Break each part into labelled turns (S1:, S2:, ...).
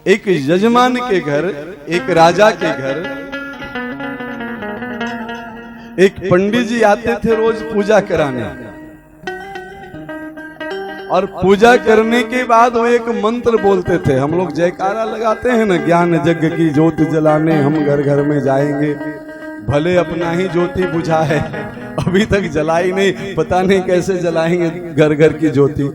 S1: एक यजमान के घर, एक राजा के घर एक पंडित जी आते थे रोज पूजा कराने, और पूजा करने के बाद वो एक मंत्र बोलते थे। हम लोग जयकारा लगाते हैं ना, ज्ञान यज्ञ की ज्योति जलाने हम घर घर में जाएंगे। भले अपना ही ज्योति बुझा है, अभी तक जलाई नहीं, पता नहीं कैसे जलाएंगे घर घर की ज्योति।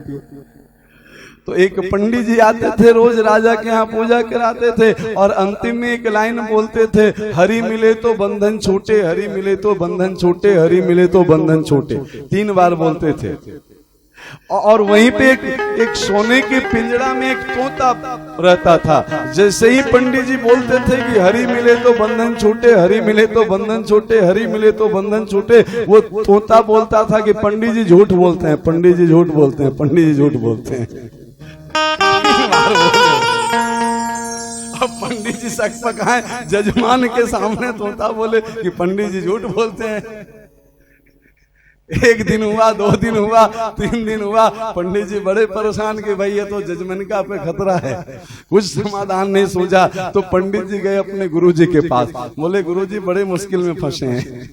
S1: तो एक पंडित जी आते थे रोज राजा के यहाँ पूजा कराते थे, और अंतिम में एक लाइन बोलते थे, हरि मिले तो बंधन छूटे, हरि मिले तो बंधन छूटे, हरि मिले तो बंधन छूटे। 3 बार बोलते थे। और वहीं पे एक सोने के पिंजरा में एक तोता रहता था। जैसे ही पंडित जी बोलते थे कि हरि मिले तो बंधन छूटे, हरि मिले तो बंधन छूटे, हरि मिले तो बंधन छूटे, वो तोता बोलता था कि पंडित जी झूठ बोलते हैं, पंडित जी झूठ बोलते हैं, पंडित जी झूठ बोलते हैं। अब पंडित जी शक पकाए, जजमान के सामने तोता बोले कि पंडित जी झूठ बोलते हैं। 1 दिन हुआ, 2 दिन हुआ, 3 दिन हुआ, पंडित जी बड़े परेशान कि भाई ये तो जजमनिका पे खतरा है, कुछ समाधान नहीं सूझा। तो पंडित जी गए अपने गुरुजी के पास, बोले गुरुजी बड़े मुश्किल में फंसे हैं।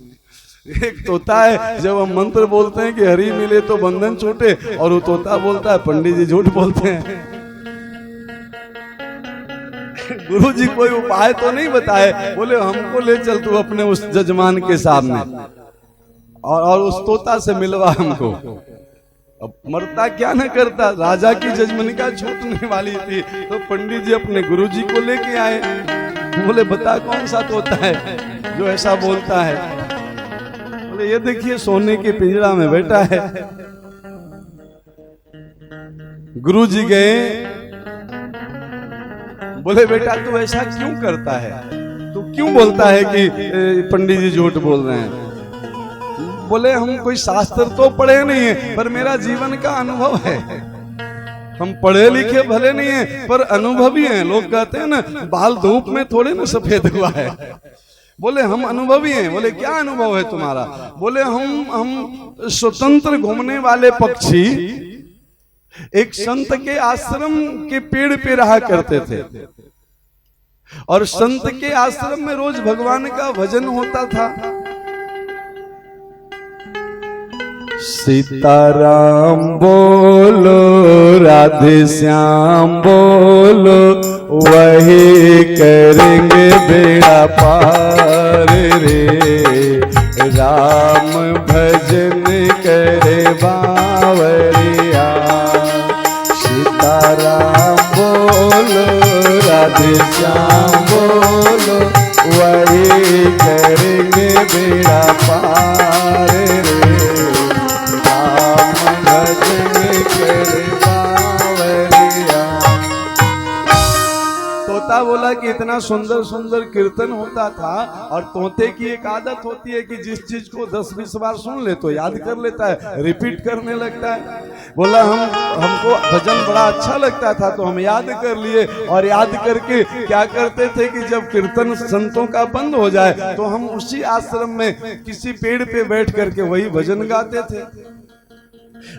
S1: एक तोता है, जब हम मंत्र बोलते हैं कि हरि मिले तो बंधन छूटे, और वो तोता बोलता है पंडित जी झूठ बोलते हैं। गुरुजी कोई उपाय तो नहीं बताए, बोले हमको ले चल तू अपने उस जजमान के सामने, और उस तोता से मिलवा हमको। अब मरता क्या न करता, राजा की जजमनिका छूटने वाली थी। तो पंडित जी अपने गुरुजी को लेके आए, बोले बता कौन सा तोता है जो ऐसा बोलता है। बोले ये देखिए सोने के पिंजरा में बैठा है। गुरुजी गए, बोले बेटा तू ऐसा क्यों करता है, तू क्यों बोलता है कि पंडित जी झूठ बोल रहे हैं। बोले हम कोई शास्त्र तो पढ़े नहीं है, पर मेरा जीवन का अनुभव है। हम पढ़े लिखे भले नहीं है, पर अनुभवी हैं। लोग कहते हैं ना बाल धूप में थोड़े ना सफेद हुआ है। बोले हम अनुभवी हैं। बोले क्या अनुभव है तुम्हारा। बोले हम स्वतंत्र घूमने वाले पक्षी एक संत के आश्रम के पेड़ पे रहा करते थे, और संत के आश्रम में रोज भगवान का भजन होता था। सीताराम बोलो, राधे श्याम बोलो, वही करेंगे बेड़ा पार रे। राम भजन करे बावरिया, सीताराम बोलो, राधे श्याम बोलो, वही करेंगे बेड़ा पार रे। तोता बोला कि इतना सुंदर सुंदर कीर्तन होता था, और तोते की एक आदत होती है कि जिस चीज को 10-20 बार सुन ले तो याद कर लेता है, रिपीट करने लगता है। बोला हमको भजन बड़ा अच्छा लगता था तो हम याद कर लिए, और याद करके क्या करते थे कि जब कीर्तन संतों का बंद हो जाए तो हम उसी आश्रम में किसी पेड़ पे बैठ करके वही भजन गाते थे।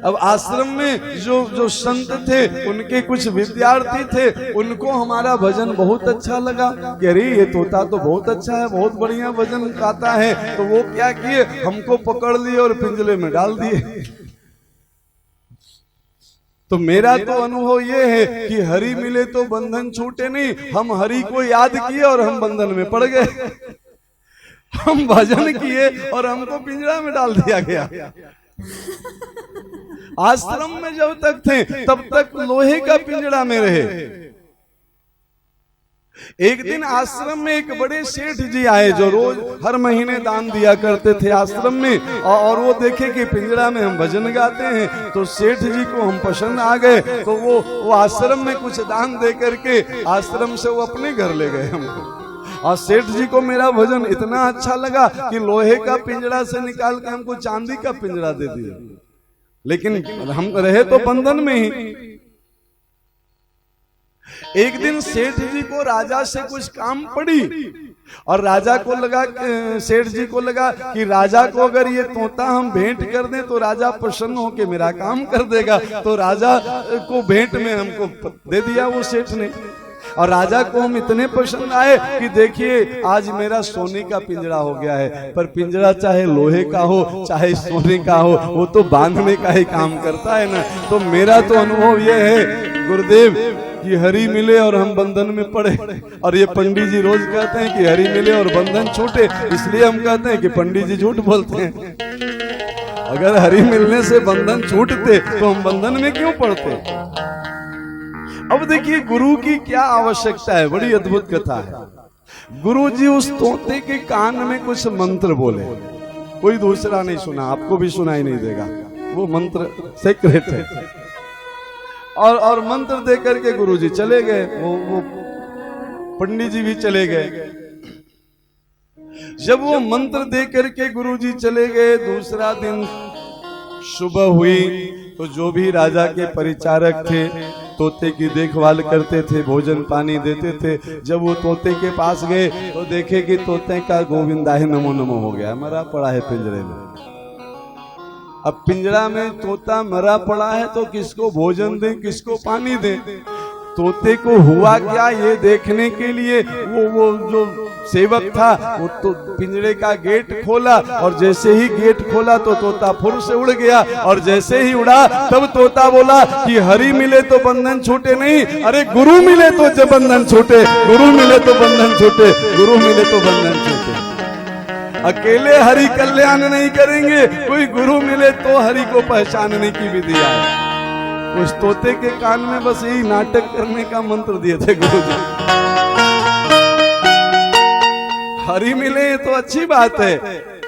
S1: अब आश्रम में जो संत थे उनके कुछ विद्यार्थी थे, उनको हमारा भजन बहुत अच्छा लगा कि अरे ये तोता तो बहुत अच्छा है, बहुत बढ़िया भजन गाता है। तो वो क्या किए, हमको पकड़ लिए और पिंजरे में डाल दिए। तो मेरा तो अनुभव ये है कि हरि मिले तो बंधन छूटे नहीं। हम हरि को याद किए और हम बंधन में पड़ गए। हम भजन किए और हमको पिंजरा में डाल दिया गया। आश्रम में जब तक थे तब तक लोहे का पिंजरा में रहे। एक दिन आश्रम में एक बड़े सेठ जी आए जो रोज हर महीने दान दिया करते थे आश्रम में, और वो देखे कि पिंजरा में हम भजन गाते हैं तो सेठ जी को हम पसंद आ गए। तो वो आश्रम में कुछ दान दे करके आश्रम से वो अपने घर ले गए हमको। और सेठ जी को मेरा भजन इतना अच्छा लगा कि लोहे का पिंजरा से निकाल के हमको चांदी का पिंजरा दे दिया। लेकिन हम रहे तो बंधन में ही। एक दिन सेठ जी को राजा से कुछ काम पड़ी, और राजा को लगा, सेठ जी को लगा कि राजा को अगर ये तोता हम भेंट कर दें तो राजा प्रसन्न होकर मेरा काम कर देगा। तो राजा को भेंट में हमको दे दिया वो सेठ ने। और राजा को हम इतने पसंद आए कि देखिए आज मेरा सोने का पिंजरा हो गया है। पर पिंजरा चाहे लोहे का हो चाहे सोने का हो, वो तो बांधने का ही काम करता है ना। तो मेरा तो अनुभव ये है गुरुदेव कि हरि मिले और हम बंधन में पड़े। और ये पंडित जी रोज कहते हैं कि हरि मिले और बंधन छूटे, इसलिए हम कहते हैं कि पंडित जी झूठ बोलते हैं। अगर हरि मिलने से बंधन छूटते तो हम बंधन में क्यों पड़ते। अब देखिए गुरु की क्या आवश्यकता है, बड़ी अद्भुत कथा है। गुरु जी उस तोते के कान में कुछ मंत्र बोले, कोई दूसरा नहीं सुना, आपको भी सुनाई नहीं देगा, वो मंत्र सीक्रेट है। और मंत्र दे करके गुरु जी चले गए, वो पंडित जी भी चले गए। जब वो मंत्र दे करके गुरु जी चले गए, दूसरा दिन सुबह हुई तो जो भी राजा के परिचारक थे तोते की देखभाल करते थे, भोजन पानी देते थे। जब वो तोते के पास गए तो देखे कि तोते का गोविंदाही नमो नमो हो गया, मरा पड़ा है पिंजरे में। अब पिंजरा में तोता मरा पड़ा है तो किसको भोजन दें, किसको पानी दें। तोते को हुआ क्या ये देखने के लिए वो जो सेवक था वो तो पिंजरे का गेट खोला, और जैसे ही गेट खोला तो तोता फुर से उड़ गया। और जैसे ही उड़ा तब तोता बोला कि हरि मिले तो बंधन छूटे नहीं, अरे गुरु मिले तो जब बंधन छूटे, गुरु मिले तो बंधन छूटे, गुरु मिले तो बंधन छूटे। अकेले हरि कल्याण नहीं करेंगे, कोई गुरु मिले तो हरि को पहचानने की विधि आए। उस तोते के कान में बस यही नाटक करने का मंत्र दिए थे गुरु जी। हरि मिले तो अच्छी बात है,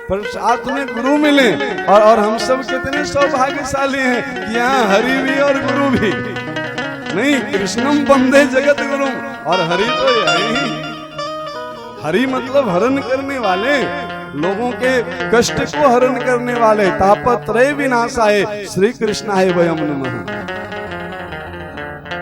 S1: पर साथ में गुरु मिले। और हम सब कितने सौभाग्यशाली हैं कि यहाँ हरि भी और गुरु भी। नहीं, कृष्णम वंदे जगत गुरु, और हरि तो यही। हरि मतलब हरण करने वाले, लोगों के कष्ट को हरण करने वाले, तापत्रय विनाशाय श्री कृष्णाय वयम नमः।